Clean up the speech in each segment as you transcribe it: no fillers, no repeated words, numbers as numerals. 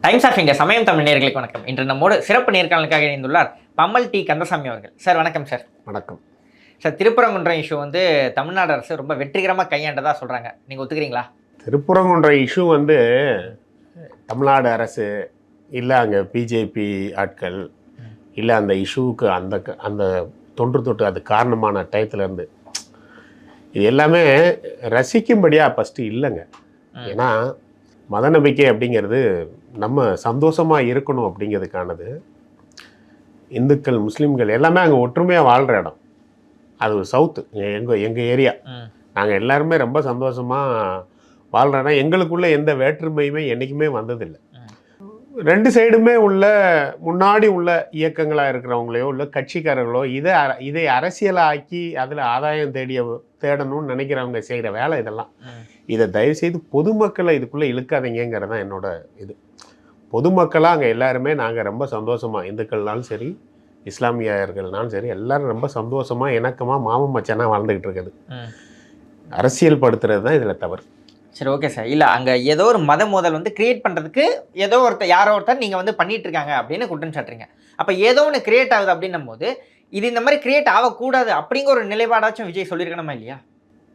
Times of India சமயம் தமிழ் நேயர்களுக்கு வணக்கம். இன்று நம்மோடு சிறப்பு நேர்காணலுக்காக இணைந்துள்ளார் பம்மல் டி கந்தசாமி அவர்கள். சார் வணக்கம் சார். வணக்கம் சார், திருப்பரங்குன்றம் இஷ்யூ தமிழ்நாடு அரசு ரொம்ப வெற்றிகரமாக கையாண்டதாக சொல்கிறாங்க. நீங்கள் ஒத்துக்கிறீங்களா? திருப்பரங்குன்றம் இஷ்யூ தமிழ்நாடு அரசு இல்லை அங்கே பிஜேபி ஆட்கள் இல்லை அந்த இஷ்யூவுக்கு அந்த தொன்று தொட்டு அது காரணமான டயத்துலேருந்து இது எல்லாமே ரசிக்கும்படியாக ஃபஸ்ட்டு இல்லைங்க. ஏன்னா மத நம்பிக்கை அப்படிங்கிறது நம்ம சந்தோஷமாக இருக்கணும் அப்படிங்கிறதுக்கானது. இந்துக்கள் முஸ்லீம்கள் எல்லாமே அங்கே ஒற்றுமையாக வாழ்கிற இடம். அது சவுத்து எங்கள் ஏரியா. நாங்கள் எல்லாருமே ரொம்ப சந்தோஷமாக வாழ்கிற இடம். எங்களுக்குள்ளே எந்த வேற்றுமையுமே என்றைக்குமே வந்ததில்லை. ரெண்டு சைடுமே முன்னாடி உள்ள இயக்கங்களாக இருக்கிறவங்களையோ இல்லை கட்சிக்காரர்களோ இதை அரசியலாக்கி அதில் ஆதாயம் தேடணும்னு நினைக்கிறவங்க செய்கிற வேலை இதெல்லாம். இதை தயவுசெய்து பொதுமக்களை இதுக்குள்ளே இழுக்காதீங்கிறது தான் என்னோட இது. பொதுமக்களாக அங்கே எல்லாருமே நாங்கள் ரொம்ப சந்தோஷமாக, இந்துக்கள்னாலும் சரி இஸ்லாமியர்கள்னாலும் சரி எல்லாரும் ரொம்ப சந்தோஷமாக இணக்கமாக மாமன் மச்சானாக வாழ்ந்துக்கிட்டு இருக்குது. அரசியல் படுத்துறது தான் இதில் தவறு. சரி, ஓகே சார். இல்லை, அங்கே ஏதோ ஒரு மத மோதல் கிரியேட் பண்ணுறதுக்கு யாரோ ஒருத்தர் நீங்கள் பண்ணிட்டு இருக்காங்க அப்படின்னு குற்றம் சாட்டுறீங்க. அப்போ ஏதோ ஒன்று கிரியேட் ஆகுது அப்படின்னும் போது இது இந்த மாதிரி கிரியேட் ஆகக்கூடாது அப்படிங்கிற ஒரு நிலைப்பாடாச்சும் விஜய் சொல்லியிருக்கணுமா இல்லையா?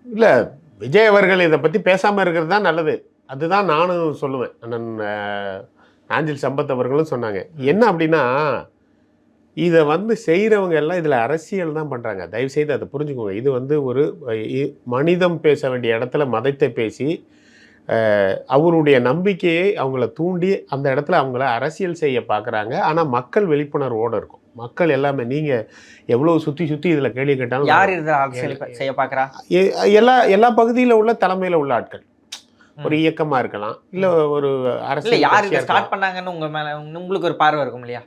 இல்லை, விஜய் அவர்கள் இதை பற்றி பேசாமல் இருக்கிறது தான் நல்லது. அதுதான் நானும் சொல்லுவேன். அண்ணன் நாஞ்சில் சம்பத் அவர்களும் சொன்னாங்க. என்ன அப்படின்னா, இதை செய்கிறவங்க எல்லாம் இதில் அரசியல் தான் பண்ணுறாங்க. தயவுசெய்து அதை புரிஞ்சுக்கோங்க. இது ஒரு மனிதம் பேச வேண்டிய இடத்துல மதத்தை பேசி அவருடைய நம்பிக்கையை அவங்கள தூண்டி அந்த இடத்துல அவங்கள அரசியல் செய்ய பார்க்குறாங்க. ஆனால் மக்கள் விழிப்புணர்வோடு இருக்கும். மக்கள் எல்லாமே நீங்கள் எவ்வளோ சுற்றி இதில் கேள்வி கேட்டாலும் யார் அரசியல் செய்ய பார்க்குறா? எல்லா பகுதியில் உள்ள தலைமையில் உள்ள ஆட்கள். ஒரு இயக்கமாக இருக்கலாம், இல்லை ஒரு அரசியல் யார் ஸ்டார்ட் பண்ணாங்கன்னு உங்களுக்கு ஒரு பார்வை இருக்கும் இல்லையா?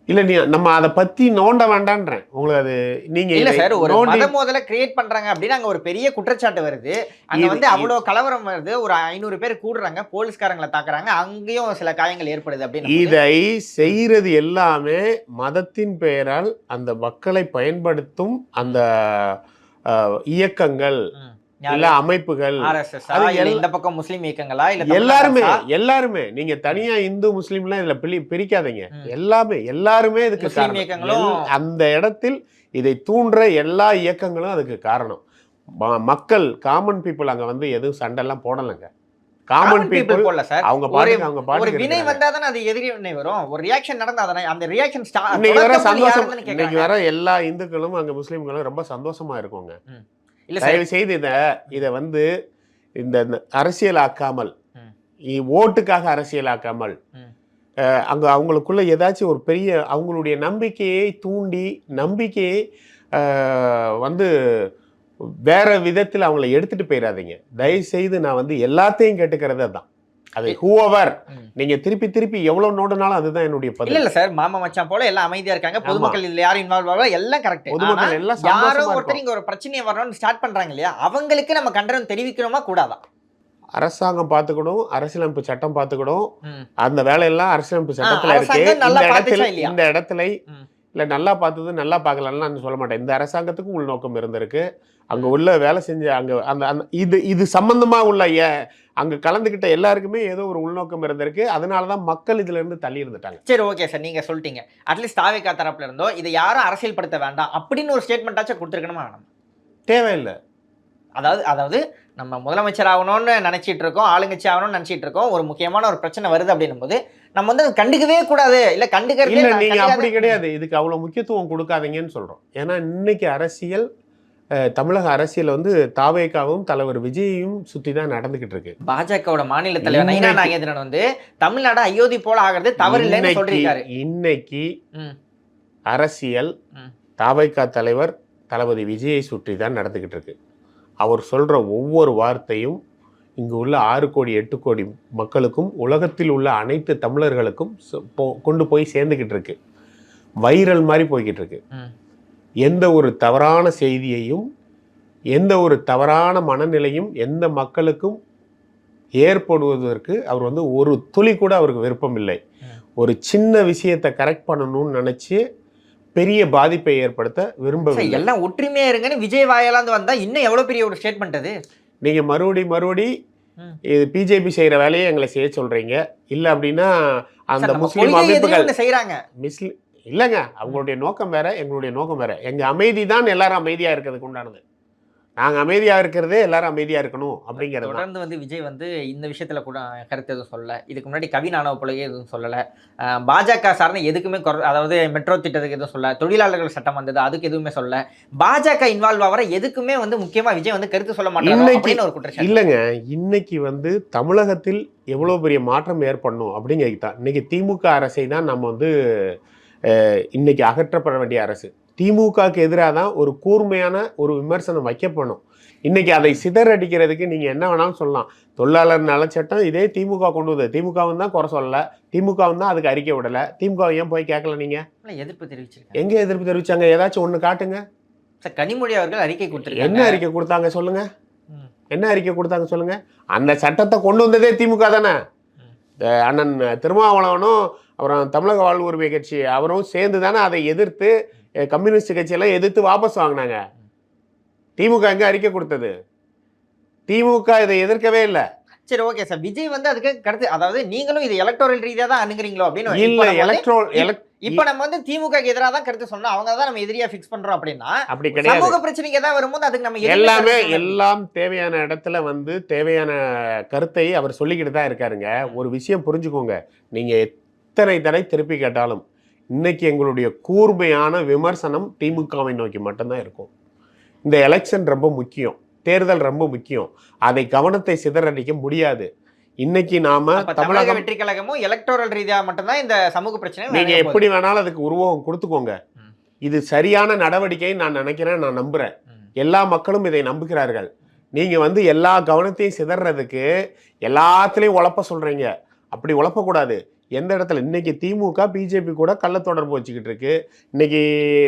இல்லை, நம்ம அதை பற்றி நோண்ட வேண்டான்றேன் உங்களுக்கு. அது நீங்கள் இல்லை சார், ஒரு மத மோதலை கிரியேட் பண்ணுறாங்க அப்படின்னு அங்கே ஒரு பெரிய குற்றச்சாட்டு வருது. அங்கே அவ்வளோ கலவரம் வருது, ஒரு 500 பேர் கூடுறாங்க, போலீஸ்காரங்களை தாக்குறாங்க, அங்கேயும் சில காயங்கள் ஏற்படுது அப்படின்னு. இதை செய்கிறது எல்லாமே மதத்தின் பெயரால் அந்த மக்களை பயன்படுத்தும் அந்த இயக்கங்கள் இல்ல அமைப்புகள், இந்த பக்கம் முஸ்லீம் இயக்கங்களா இல்ல எல்லாருமே நீங்க தனியா இந்து முஸ்லீம்லாம் இதுல பிரிக்காதீங்க. எல்லாருமே இதுக்கு காரணம். அந்த இடத்தில் இதை தூண்டுற எல்லா இயக்கங்களும் அதுக்கு காரணம். மக்கள் காமன் பீப்புள் அங்க எதுவும் சண்டெல்லாம் போடலைங்க. காமன் பீப்புள் போடல சார். அவங்க ஒரு வினை வந்தாதானே அது எதிரி வினை வரும். ஒரு ரியாக்ஷன் நடந்தாதானே அந்த ரியாக்ஷன் இன்னைக்கு வர எல்லா இந்துக்களும் அங்க முஸ்லீம்களும் ரொம்ப சந்தோஷமா இருக்குங்க. தயவு செய்து இதை இந்த அரசியலாக்காமல், ஓட்டுக்காக அரசியலாக்காமல், அங்கே அவங்களுக்குள்ள ஏதாச்சும் ஒரு பெரிய அவங்களுடைய நம்பிக்கையை தூண்டி நம்பிக்கையை வேற விதத்தில் அவங்கள எடுத்துட்டு போயிடாதீங்க. தயவு செய்து நான் எல்லாத்தையும் கேட்டுக்கிறது தான். அது ஹூவர் நீங்க திருப்பி எவ்வளவு நோடுனாலும் அதுதான் என்னுடைய பதில். இல்ல சார், மாமா மச்சான் போல எல்லாம் அமைதியா இருக்காங்க. பொதுமக்கள் இதுல யாரும் இன்வால்வ் ஆகல, எல்லாம் கரெக்ட். பொதுமக்கள் எல்லாம் யாரோ ஒருத்தர் இங்க ஒரு பிரச்சனையை வரணும்னு ஸ்டார்ட் பண்றாங்க இல்லையா? அவங்களுக்கு நம்ம கண்டனம் தெரிவிக்கணுமா கூடாதா? அரசாங்கம் பார்த்துக்கணும், அரசியலமைப்பு சட்டம் பார்த்துக்கணும். அந்த வேலையெல்லாம் அரசியலமைப்பு சட்டத்துல இருக்கு. இந்த இடத்துல இல்ல நல்லா பார்த்தது நல்லா பார்க்கலாம்னு நான் சொல்ல மாட்டேன். இந்த அரசாங்கத்துக்கும் உள்நோக்கம் இருந்திருக்கு. அங்க உள்ள வேலை செஞ்ச அங்க அந்த இது சம்பந்தமா உள்ள அங்க கலந்துக்கிட்ட எல்லாருக்குமே ஏதோ ஒரு உள்நோக்கம் இருந்திருக்கு. அதனாலதான் மக்கள் இதுல இருந்து தள்ளி இருந்துட்டாங்க. சரி, ஓகே சார், நீங்க சொல்லிட்டீங்க. அட்லீஸ்ட் தாவேகா தரப்புல இருந்தோ இதை யாரும் அரசியல் படுத்த வேண்டாம் அப்படின்னு ஒரு ஸ்டேட்மெண்டாச்சும் கொடுத்துருக்கணுமா வேணாம்? தேவையில்லை. அதாவது நம்ம முதலமைச்சர் ஆகணும்னு நினைச்சிட்டு இருக்கோம், ஆளுங்கட்சி ஆகணும்னு நினைச்சிட்டு இருக்கோம். ஒரு முக்கியமான ஒரு பிரச்சனை வருது அப்படின்னும் போது நம்ம கண்டுக்கவே கூடாது. இல்ல கண்டுக்கிறது நீங்க அப்படி கிடையாது. இதுக்கு அவ்வளவு முக்கியத்துவம் கொடுக்காதீங்கன்னு சொல்றோம். ஏன்னா இன்னைக்கு அரசியல், தமிழக அரசியல் தாவேகாவும் தலைவர் விஜயையும் சுத்தி தான் நடந்துகிட்டு இருக்கு. பாஜகவோட மாநில தலைவர் நயினா நாகேந்திரன் தமிழ்நாடு அயோத்தி போல ஆகிறது தவறு இல்லைன்னு சொல்றாரு. இன்னைக்கு அரசியல் தாவேகா தலைவர் தளபதி விஜயை சுற்றி தான் நடந்துகிட்டு இருக்கு. அவர் சொல்ற ஒவ்வொரு வார்த்தையும் இங்கு உள்ள 6 கோடி 8 கோடி மக்களுக்கும் உலகத்தில் உள்ள அனைத்து தமிழர்களுக்கும் கொண்டு போய் சேர்ந்துகிட்டு இருக்கு. வைரல் மாதிரி போய்கிட்டு இருக்கு. எந்த ஒரு தவறான செய்தியையும் எந்த ஒரு தவறான மனநிலையும் எந்த மக்களுக்கும் ஏற்படுவதற்கு அவர் ஒரு துளி கூட அவருக்கு விருப்பம் இல்லை. ஒரு சின்ன விஷயத்தை கரெக்ட் பண்ணணும்னு நினைச்சு பெரிய பாதிப்பை ஏற்படுத்த விரும்பவில்லை. எல்லாம் ஒற்றுமையா இருங்கன்னு விஜய் வாயிலாந்து வந்தா இன்னும் எவ்வளவு பெரிய ஒரு ஸ்டேட்மெண்ட் அது. நீங்க மறுபடி இது பிஜேபி செய்யற வேலையை எங்களை செய்ய சொல்றீங்க, இல்ல அப்படின்னா அந்த சார், நம்ம முஸ்லீம் கொள்கை எதிரி அமைப்புகள் ஒண்ணு செய்றாங்க. இல்லைங்க, அவங்களுடைய நோக்கம் வேற, எங்களுடைய நோக்கம் வேற. எங்க அமைதி தான் எல்லாரும் அமைதியா இருக்கிறதுக்கு உண்டானது. நாங்க அமைதியா இருக்கிறதே எல்லாரும் அமைதியா இருக்கணும் அப்படிங்கிறது தான். தொடர்ந்து வந்து விஜய் வந்து இந்த விஷயத்துல கூட கருத்து எதுவும் சொல்லல. இதுக்கு முன்னாடி கவின் ஆணவ கொலையே எதுவும் சொல்லல. பாஜக சார்ந்த எதுக்குமே அதாவது மெட்ரோ திட்டத்துக்கு எதுவும் சொல்லல. தொழிலாளர்கள் சட்டம் வந்தது அதுக்கு எதுவுமே சொல்லல. பாஜக இன்வால்வ் ஆகிற எதுக்குமே வந்து முக்கியமா விஜய் வந்து கருத்து சொல்ல மாட்டாங்க அப்படின்னு ஒரு குற்றச்சாட்டு. இல்லைங்க, இன்னைக்கு வந்து தமிழகத்தில் எவ்வளவு பெரிய மாற்றம் ஏற்படணும் அப்படிங்கிறது தான். இன்னைக்கு திமுக அரசை தான் நம்ம வந்து இன்னைக்கு அகற்றப்பட வேண்டிய அரசு. திமுகவுக்கு எதிராக தான் ஒரு கூர்மையான ஒரு விமர்சனம் வைக்கப்படணும். இன்னைக்கு அதை சிதறடிக்கிறதுக்கு நீங்க என்ன வேணாலும் சொல்லலாம். தொழிலாளர் நலச்சட்டம் இதே திமுக கொண்டு வந்தது. திமுகவும் தான் குறை சொல்லல, திமுகவும் தான் அதுக்கு அறிக்கை விடல. திமுக ஏன் போய் கேட்கல நீங்க? எதிர்ப்பு தெரிவிச்சிருக்காங்க. எங்க எதிர்ப்பு தெரிவிச்சாங்க? ஏதாச்சும் ஒண்ணு காட்டுங்க. சார், கனிமொழி அவர்கள் அறிக்கை கொடுத்திருக்காங்க. என்ன அறிக்கை கொடுத்தாங்க சொல்லுங்க? என்ன அறிக்கை கொடுத்தாங்க சொல்லுங்க? அந்த சட்டத்தை கொண்டு வந்ததே திமுக தானே. அண்ணன் திருமாவளவனும் அப்புறம் தமிழக வாழ்வு உரிமை கட்சி அவரும் சேர்ந்து தானே அதை எதிர்த்து, கம்யூனிஸ்ட் கட்சியெல்லாம் எதிர்த்து வாபஸ் வாங்கினாங்க. திமுக எங்க அறிக்கை கொடுத்தது? திமுக இதை எதிர்க்கவே இல்லை. சரி, ஓகே சார். விஜய் வந்து அதுக்கு கருத்து, அதாவது நீங்களும் இது எலக்டோரல் ரீதியா தான் அணுகுறீங்களோ அப்படின்னு. இல்ல, இப்ப நம்ம வந்து திமுக எதிராக தான் கருத்து சொன்னா அவங்க தான் நம்ம எதிரியா ஃபிக்ஸ் பண்றோம் அப்படின்னா, அப்படி கிடையாது. சமூக பிரச்சனைக்கு ஏதாவது வரும்போது அதுக்கு நம்ம எல்லாம் தேவையான இடத்துல வந்து தேவையான கருத்தை அவர் சொல்லிக்கிட்டு தான் இருக்காருங்க. ஒரு விஷயம் புரிஞ்சுக்கோங்க, நீங்க எத்தனை தடவை திருப்பி கேட்டாலும் இன்னைக்கு எங்களுடைய கூர்மையான விமர்சனம் திமுகவை நோக்கி மட்டும்தான் இருக்கும். இந்த எலெக்ஷன் ரொம்ப முக்கியம், தேர்தல் ரொம்ப முக்கியம். அதை கவனத்தை சிதறடிக்க முடியாது. இன்னைக்கு நாம தமிழக வெற்றி கழகமும் எலக்டோரல் ரீதியா மட்டும்தான் இந்த சமூக பிரச்சனை. நீங்க எப்படி வேணாலும் அதுக்கு உருவகம் கொடுத்துக்கோங்க. இது சரியான நடவடிக்கைன்னு நான் நினைக்கிறேன், நான் நம்புறேன். எல்லா மக்களும் இதை நம்புகிறார்கள். நீங்க வந்து எல்லா கவனத்தையும் சிதறதுக்கு எல்லாத்துலயும் உழப்ப சொல்றீங்க. அப்படி உழப்பக்கூடாது. எந்த இடத்துல இன்னைக்கு திமுக பிஜேபி கூட கள்ள தொடர்பு வச்சுக்கிட்டு இருக்கு. இன்னைக்கு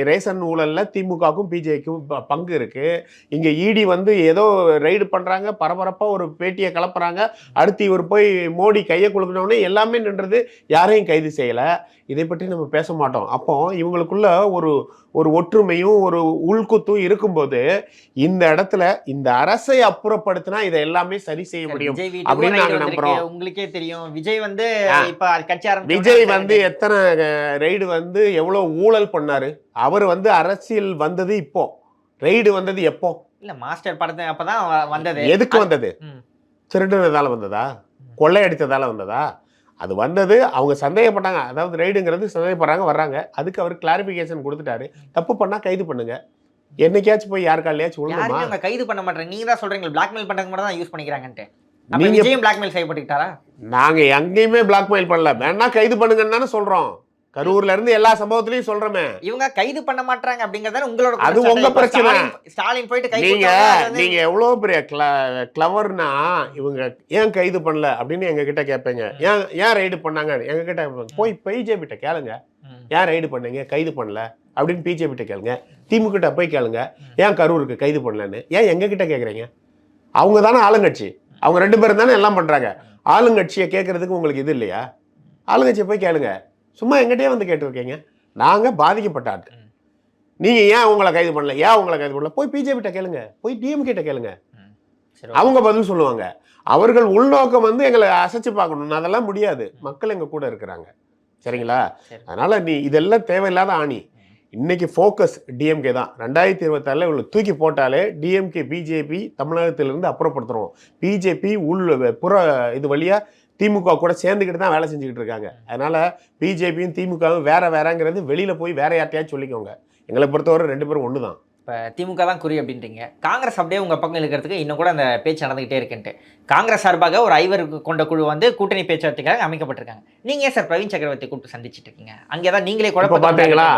ரேஷன் ஊழல்ல திமுகவுக்கும் பிஜேபிக்கும் பங்கு இருக்கு. இங்க இடி வந்து ஏதோ ரைடு பண்றாங்க, பரபரப்பா ஒரு பேட்டியை கலப்புறாங்க. அடுத்து இவர் போய் மோடி கையை குலுக்கினோடனே எல்லாமே நின்றது, யாரையும் கைது செய்யல. இதை பற்றி நம்ம பேச மாட்டோம். அப்போ இவங்களுக்குள்ள ஒரு ஒற்றுமையும் ஒரு உள்குத்தும் இருக்கும்போது இந்த இடத்துல இந்த அரசை அப்புறப்படுத்தினா இதை எல்லாமே சரி செய்ய முடியும் அப்படின்னு நாங்க நம்புறோம். உங்களுக்கே தெரியும், விஜய் வந்து இப்ப கட்சி விஜய் வந்து எத்தனை ரைடு வந்து எவ்வளவு ஊழல் பண்ணாரு. அவர் வந்து அரசியல் வந்தது இப்போ, ரைடு வந்தது எப்போ? இல்ல, மாஸ்டர் படத்தை அப்பதான் வந்தது. எதுக்கு வந்தது? திருடுறதால வந்ததா? கொள்ளையடித்ததால வந்ததா? அது வந்தது அவங்க சந்தேகப்பட்டாங்க. அதாவது ரைடுங்கிறது சந்தேகப்படுறாங்க, வர்றாங்க. அதுக்கு அவர் கிளாரிபிகேஷன் கொடுத்துட்டாரு. தப்பு பண்ணா கைது பண்ணுங்க. என்னைக்காச்சும் போய் யார் காலையாச்சும் விழுந்துமா? யாருமே கைது பண்ண மாட்டேன். நீங்க தான் சொல்றீங்க பிளாக்மெயில் பண்றதுக்கு மட்டும் தான் யூஸ் பண்ணிக்கிறாங்கன்ட்டு. அப்ப விஜயும் பிளாக்மெயில் செய்யப்பட்டுட்டாரா? நாங்க எங்கேயுமே பிளாக்மெயில் பண்ணல. வேணா கைது பண்ணுங்கன்னு தானே சொல்றோம். கரூர்ல இருந்து எல்லா சம்பவத்திலையும் சொல்றமே. இவங்க கைது பண்ண மாட்டாங்க அப்படிங்கறத உங்களோட, அது உங்க பிரச்சனை. ஸ்டாலின் போயிட்டு கைது நீங்க எவ்வளவு பெரிய கிளவர்னா இவங்க ஏன் கைது பண்ணல அப்படின்னு எங்க கிட்ட கேட்பீங்க. ஏன் ரைடு பண்ணாங்க எங்க கிட்ட போய் பிஜேபி கிட்ட கேளுங்க. ஏன் ரைடு பண்ணீங்க, கைது பண்ணல அப்படின்னு பிஜேபி கிட்ட கேளுங்க. திமுக கிட்ட போய் கேளுங்க, ஏன் கரூருக்கு கைது பண்ணலன்னு. ஏன் எங்க கிட்ட கேக்குறீங்க? அவங்க தானே ஆளுங்கட்சி, அவங்க 2 பேரும் தானே எல்லாம் பண்றாங்க. ஆளுங்கட்சியை கேட்கறதுக்கு உங்களுக்கு இது இல்லையா? ஆளுங்கட்சியை போய் கேளுங்க. சும்மா எங்கிட்டே வந்து கேட்டுருக்கீங்க. நாங்க பாதிக்கப்பட்ட ஆட்கள். நீங்க ஏன் உங்களை கைது பண்ணல, ஏன் உங்களை கைது பண்ணல, போய் பிஜேபி கிட்ட கேளுங்க, போய் டிஎம்கே கிட்ட கேளுங்க. அவங்க பதில் சொல்லுவாங்க. அவர்கள் உள்நோக்கம் வந்து எங்களை அசைச்சு பார்க்கணும். அதெல்லாம் முடியாது. மக்கள் எங்க கூட இருக்கிறாங்க. சரிங்களா? அதனால நீ இதெல்லாம் தேவையில்லாத ஆணி. இன்னைக்கு ஃபோக்கஸ் டிஎம்கே தான். 2026 இவ்வளவு தூக்கி போட்டாலே டிஎம்கே பிஜேபி தமிழகத்திலிருந்து அப்புறப்படுத்துறோம். பிஜேபி புற இது வழியா திமுக கூட சேர்ந்துக்கிட்டு தான் வேலை செஞ்சுக்கிட்டு இருக்காங்க. அதனால பிஜேபியும் திமுகவும் வேறங்கிறது வெளியில போய் வேற யார்ட்டையாச்சும் சொல்லிக்கோங்க. எங்களை பொறுத்தவரை 2 பேரும் ஒன்று தான். இப்போ திமுக தான் குறி அப்படின்றீங்க. காங்கிரஸ் அப்படியே உங்கள் பக்கம் இருக்கிறதுக்கு இன்னும் கூட அந்த பேச்சு நடந்துகிட்டே இருக்குன்ட்டு காங்கிரஸ் சார்பாக ஒரு 5 கொண்ட குழு வந்து கூட்டணி பேச்சுவார்த்தைக்காக அமைக்கப்பட்டிருக்காங்க. நீங்கள் ஏன் சார் பிரவீன் சக்கரவர்த்தி கூப்பிட்டு சந்திச்சுட்டு இருக்கீங்க? அங்கே தான் நீங்களே கூட பார்த்தீங்களா?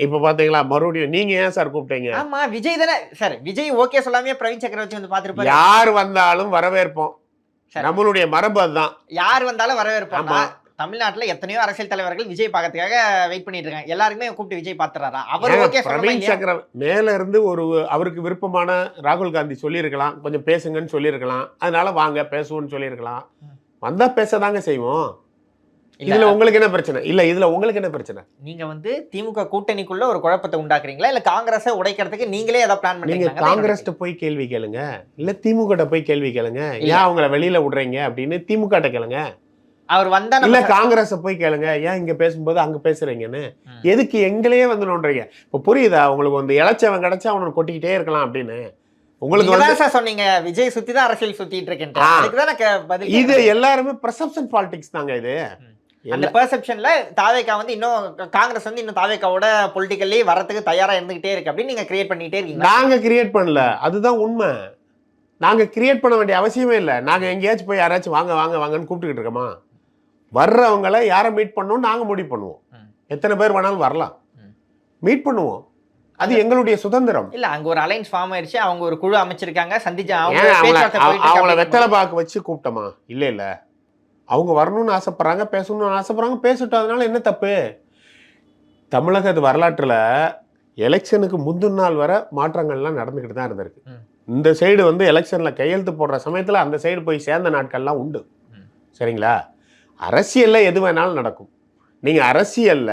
இப்போ பார்த்தீங்களா மறுபடியும் நீங்கள் ஏன் சார் கூப்பிட்டீங்க? ஆமாம், விஜய் தானே சார். விஜய் ஓகே சொல்லாமே பிரவீன் சக்கரவர்த்தி வந்து பார்த்துருப்பாரு. யார் வந்தாலும் வரவேற்போம், நம்மளுடைய மரபு அதுதான். யார் வந்தாலும் வரவேற்போம். தமிழ்நாட்டுல எத்தனையோ அரசியல் தலைவர்கள் விஜய் பார்க்கறதுக்காக வெயிட் பண்ணிட்டு இருக்காங்க. எல்லாருமே கூப்பிட்டு விஜய் பார்த்துறாரா? அவர் ஓகே பிரவீன் சக்கரவர்த்தி மேல இருந்து அவருக்கு விருப்பமான ராகுல் காந்தி சொல்லியிருக்கலாம், கொஞ்சம் பேசுங்கன்னு சொல்லியிருக்கலாம். அதனால வாங்க பேசுவோம்னு சொல்லியிருக்கலாம். வந்தா பேசதாங்க செய்வோம். இதுல உங்களுக்கு என்ன பிரச்சனை? இல்ல இதுல உங்களுக்கு என்ன பிரச்சனை? நீங்க வந்து திமுக கூட்டணிக்குள்ள ஒரு குழப்பத்தை உண்டாக்குறீங்களா இல்ல காங்கிரஸை உடைக்கிறதுக்கு நீங்களே ஏதாவது பிளான் நீங்க பண்ணீங்களா? காங்கிரஸ்ட்ட போய் கேள்வி கேளுங்க, இல்ல திமுக போய் கேள்வி கேளுங்க. ஏன் அவங்கள வெளியில விடுறீங்க அப்படின்னு திமுக கேளுங்க. அவர் வந்தா இல்ல காங்கிரஸ போய் கேளுங்க, ஏன் இங்க பேசும்போது அங்க பேசுறீங்கன்னு. எதுக்கு எங்களையே வந்து நோன்றீங்க? இப்ப புரியுதா உங்களுக்கு? வந்து இளைச்சவன் கிடைச்சா அவனை கொட்டிக்கிட்டே இருக்கலாம் அப்படின்னு உங்களுக்கு வந்து சார் சொன்னீங்க. விஜய் சுத்தி தான் அரசியல் சுத்திட்டு இருக்கேன். அதுக்கு தான் பதில். இது எல்லாருமே பெர்செப்ஷன் பாலிடிக்ஸ் தாங்க இது. அந்த பெர்செப்ஷன்ல தாவேகா வந்து இன்னும் காங்கிரஸ் வந்து இன்னும் தாவேகாவோட பொலிட்டிக்கல்லி வரதுக்கு தயாரா இருந்துகிட்டே இருக்கு அப்படின்னு நீங்க கிரியேட் பண்ணிட்டே இருக்கீங்க. நாங்க கிரியேட் பண்ணல, அதுதான் உண்மை. நாங்க கிரியேட் பண்ண வேண்டிய அவசியமே இல்லை. நாங்க எங்கேயாச்சும் போய் யாராச்சும் வாங்க வாங்க வாங்கன்னு கூப்பிட்டுக்கிட்டு இருக்கோமா? வர்றவங்களை யாரை மீட் பண்ணணும் நாங்க முடிவு பண்ணுவோம். எத்தனை பேர் வேணாலும் வரலாம், மீட் பண்ணுவோம். அது எங்களுடைய சுதந்திரம். இல்ல அங்க ஒரு அலைன்ஸ் ஃபார்ம் ஆயிடுச்சு, அவங்க ஒரு குழு அமைச்சிருக்காங்க, சந்திச்சு அவங்கள வெத்தலை பாக்கு வச்சு கூப்பிட்டோமா? இல்ல இல்ல, அவங்க வரணும்னு ஆசைப்படுறாங்க, பேசணும்னு ஆசைப்படுறாங்க, பேசட்டும். அதனால என்ன தப்பு? தமிழக வரலாற்றுல எலெக்ஷனுக்கு முந்தின நாள் வர மாற்றங்கள்லாம் நடந்துக்கிட்டு தான் இருந்திருக்கு. இந்த சைடு வந்து எலெக்ஷன்ல கையெழுத்து போடுற சமயத்துல அந்த சைடு போய் சேர்ந்த நாட்கள்லாம் உண்டு. சரிங்களா? அரசியல்ல எது வேணாலும் நடக்கும். நீங்க அரசியல்ல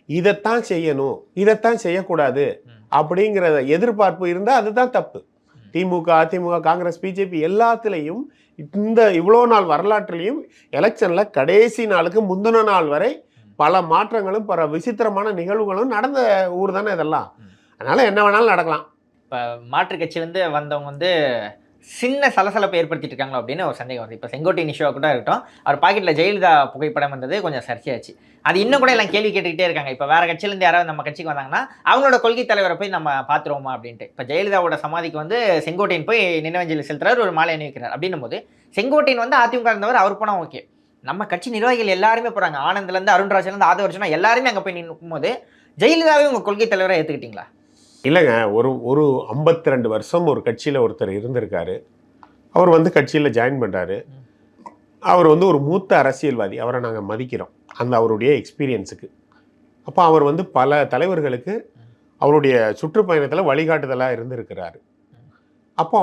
இதைத்தான் செய்யணும், இதைத்தான் செய்யக்கூடாது அப்படிங்கிற எதிர்பார்ப்பு இருந்தா அதுதான் தப்பு. திமுக, அதிமுக, காங்கிரஸ், பிஜேபி எல்லாத்துலேயும் இந்த இவ்வளோ நாள் வரலாற்றுலையும் எலெக்ஷன்ல கடைசி நாளுக்கு முந்தின நாள் வரை பல மாற்றங்களும் பல விசித்திரமான நிகழ்வுகளும் நடந்த ஊர் தானே இதெல்லாம். அதனால என்ன வேணாலும் நடக்கலாம். இப்போ மாற்று கட்சியிலேருந்து வந்தவங்க வந்து சின்ன சலசலப்பை ஏற்படுத்திட்டு இருக்காங்களோ அப்படின்னு ஒரு சந்தேகம் வருது. இப்போ செங்கோட்டையன் இஷ்யூவாக கூட இருக்கட்டும், அவர் பாக்கெட்டில் ஜெயலலிதா புகைப்படம் வந்தது கொஞ்சம் சர்ச்சையாச்சு. அது இன்னும் கூட எல்லாம் கேள்வி கேட்டுக்கிட்டே இருக்காங்க. இப்போ வேறு கட்சியிலேருந்து யாராவது நம்ம கட்சிக்கு வந்தாங்கன்னா அவங்களோட கொள்கை தலைவரை போய் நம்ம பார்த்துருவோமா அப்படின்ட்டு. இப்போ ஜெயலலிதாவோட சமாதிக்கு வந்து செங்கோட்டையன் போய் நினைவஞ்சலி செலுத்துறாரு, ஒரு மாலை அணிவிக்கிறார். அப்படின்னும் போது செங்கோட்டையன் வந்து அதிமுக இருந்தவர், அவர் போனால் ஓகே. நம்ம கட்சி நிர்வாகிகள் எல்லாருமே போகிறாங்க, ஆனந்த்லேருந்து அருண்ராஜ்லேருந்து ஆதவர்ஜனா எல்லாருமே அங்கே போய் நிற்கும் போது ஜெயலலிதாவே உங்கள் கொள்கை தலைவரை ஏற்றுக்கிட்டீங்களா? இல்லைங்க, ஒரு 52 வருஷம் ஒரு கட்சியில் ஒருத்தர் இருந்திருக்காரு. அவர் வந்து கட்சியில் ஜாயின் பண்ணுறாரு. அவர் வந்து ஒரு மூத்த அரசியல்வாதி, அவரை நாங்கள் மதிக்கிறோம் அந்த அவருடைய எக்ஸ்பீரியன்ஸுக்கு. அப்போ அவர் வந்து பல தலைவர்களுக்கு அவருடைய சுற்றுப்பயணத்தில் வழிகாட்டுதலாக இருந்திருக்கிறாரு. அப்போ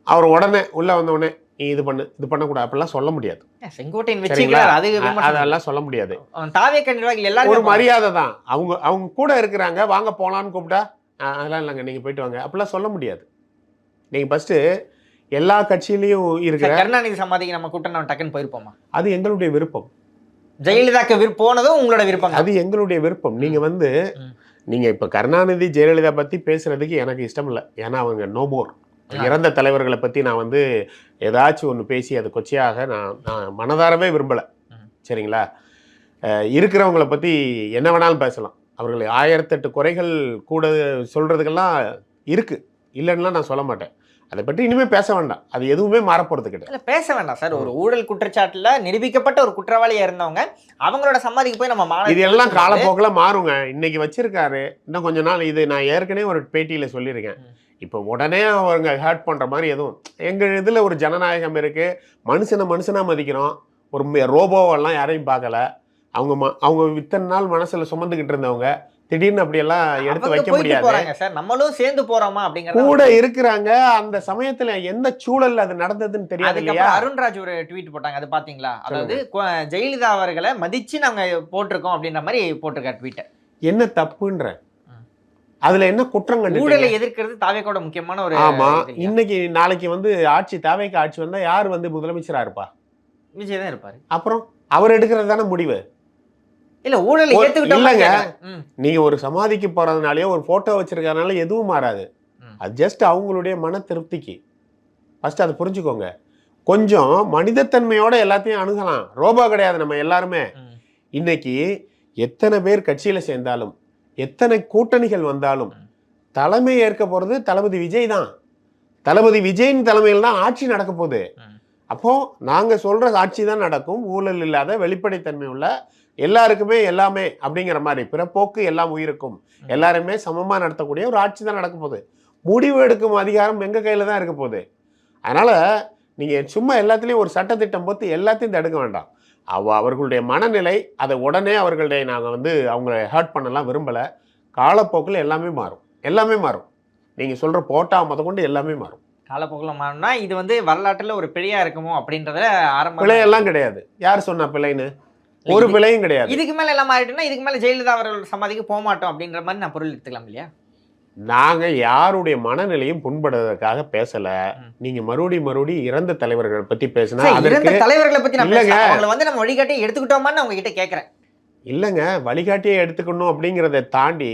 அவர் உடனே உள்ளே வந்தவுடனே நீ இது பண்ணு, இது பண்ணக்கூடாது அப்படிலாம் சொல்ல முடியாது. செங்கோட்டையன் அதெல்லாம் சொல்ல முடியாது. ஒரு மரியாதை தான். அவங்க கூட இருக்கிறாங்க, வாங்க போலான்னு கூப்பிட்டா அதெல்லாம் இல்லைங்க நீங்கள் போயிட்டு வாங்க அப்படிலாம் சொல்ல முடியாது. நீங்கள் ஃபஸ்ட்டு எல்லா கட்சியிலையும் இருக்கிற கருணாநிதி சமாதிக்கு நம்ம கூட்டம் நம்ம டக்குன்னு போயிருப்போமா? அது எங்களுடைய விருப்பம். ஜெயலலிதாக்கு போனதும் உங்களோட விருப்பம். அது எங்களுடைய விருப்பம். நீங்கள் வந்து நீங்கள் இப்போ கருணாநிதி ஜெயலலிதா பற்றி பேசுறதுக்கு எனக்கு இஷ்டம் இல்லை. ஏன்னா அவங்க நோ மோர். இறந்த தலைவர்களை பற்றி நான் வந்து ஏதாச்சும் ஒன்று பேசி அது கொச்சையாக நான் மனதாரவே விரும்பலை. சரிங்களா? இருக்கிறவங்களை பற்றி என்ன வேணாலும் பேசலாம். அவர்கள் 1008 குறைகள் கூட சொல்கிறதுக்கெல்லாம் இருக்குது, இல்லைன்னா நான் சொல்ல மாட்டேன். அதை பற்றி இனிமேல் பேச வேண்டாம். அது எதுவுமே மாறப்போகிறது கிடையாது. பேச வேண்டாம் சார். ஒரு ஊழல் குற்றச்சாட்டில் நிரூபிக்கப்பட்ட ஒரு குற்றவாளியாக இருந்தவங்க அவங்களோட சமாதிக்கு போய் நம்ம இது எல்லாம் காலப்போக்கில் மாறுங்க. இன்னைக்கு வச்சிருக்காரு, இன்னும் கொஞ்ச நாள். இது நான் ஏற்கனவே ஒரு பேட்டியில் சொல்லியிருக்கேன். இப்போ உடனே அவங்க ஹேர்ட் பண்ணுற மாதிரி எதுவும் எங்கள் இதில் ஒரு ஜனநாயகம் இருக்குது. மனுஷனாக மதிக்கிறோம். ஒரு ரோபோவெல்லாம் யாரையும் பார்க்கல. அவங்க இத்தனை நாள் மனசில் சுமந்துக்கிட்டு இருந்தவங்க திடீர்னு அப்படியெல்லாம் எடுத்து வைக்க முடியாது சார். நம்மளும் சேர்ந்து போறோமா அப்படிங்கிற கூட இருக்கிறாங்க. அந்த சமயத்துல எந்த சூழல்ல அது நடந்ததுன்னு தெரியாது இல்லையா? அருண்ராஜ் ஒரு ட்வீட் போட்டாங்க, அது பாத்தீங்களா? அதாவது ஜெயலலிதா அவர்களை மதிச்சு நாங்க போட்டிருக்கோம் அப்படின்ற மாதிரி போட்டிருக்க ட்வீட். என்ன தப்புன்ற அதுல என்ன குற்றம் கண்டு? ஊழலை எதிர்க்கிறது தாவேக்காவோட முக்கியமான ஒரு. ஆமா, இன்னைக்கு நாளைக்கு வந்து தாவேக்கா ஆட்சி வந்தா யார் வந்து முதலமைச்சரா இருப்பா? விஜய் தான் இருப்பாரு. அப்புறம் அவர் எடுக்கிறது தானே முடிவு. இல்ல ஊழலை இல்லைங்க, நீங்க ஒரு சமாதிக்கு போறதுனாலயோ ஒரு போட்டோ வச்சிருக்கறதுனால எதுவும் மாறாது. அது ஜஸ்ட் அவங்களுடைய மன திருப்திக்கு. ஃபர்ஸ்ட் அதை புரிஞ்சுக்கோங்க. கொஞ்சம் மனிதத்தன்மையோட எல்லாத்தையும் அணுகலாம். ரோபோ கிடையாது நம்ம எல்லாருமே. இன்னைக்கு எத்தனை பேர் கட்சியில சேர்ந்தாலும் எத்தனை கூட்டணிகள் வந்தாலும் தலைமை ஏற்க போறது தளபதி விஜய் தான். தளபதி விஜயின் தலைமையில் தான் ஆட்சி நடக்க போகுது. அப்போ நாங்க சொல்ற ஆட்சி தான் நடக்கும். ஊழல் இல்லாத வெளிப்படைத்தன்மை உள்ள எல்லாருக்குமே எல்லாமே அப்படிங்கிற மாதிரி பிறப்போக்கு எல்லாம் உயிருக்கும் எல்லாருமே சமமா நடத்தக்கூடிய ஒரு ஆட்சி தான் நடக்க போகுது. முடிவு எடுக்கும் அதிகாரம் எங்க கையில தான் இருக்க போகுது. அதனால நீங்க சும்மா எல்லாத்துலேயும் ஒரு சட்டத்திட்டம் போட்டு எல்லாத்தையும் தடுக்க வேண்டாம். அவர்களுடைய மனநிலை அதை உடனே அவர்களுடைய நாங்கள் வந்து அவங்கள ஹர்ட் பண்ணலாம் விரும்பலை. காலப்போக்கில் எல்லாமே மாறும். நீங்கள் சொல்கிற போட்டா கொண்டு எல்லாமே மாறும். காலப்போக்கில் மாறும்னா இது வந்து வரலாற்றில் ஒரு பிழையாக இருக்குமோ அப்படின்றத பிழையெல்லாம் கிடையாது. யார் சொன்னா பிழைன்னு? ஒரு பிழையும் கிடையாது. இதுக்கு மேல எல்லாம் மாறிட்டுனா இதுக்கு மேல ஜெயலலிதா அவர்கள் சமாதிக்கு போக மாட்டோம் அப்படின்ற மாதிரி நான் பொருள் எடுத்துக்கலாம் இல்லையா? நாங்க யாருடைய மனநிலையும் புண்படுவதற்காக பேசல. நீங்க மறுபடியும் இறந்த தலைவர்கள் பத்தி பேசினா இறந்த தலைவர்களை பத்தி நான் இல்லங்க. பேசல. அவங்கள வந்து நம்ம வழிகாட்டி எடுத்துக்கிட்டோமான்னு நான் உங்ககிட்ட கேக்குறேன். இல்லங்க, வழிகாட்டியே எடுத்துக்கணும் அப்படிங்கறத தாண்டி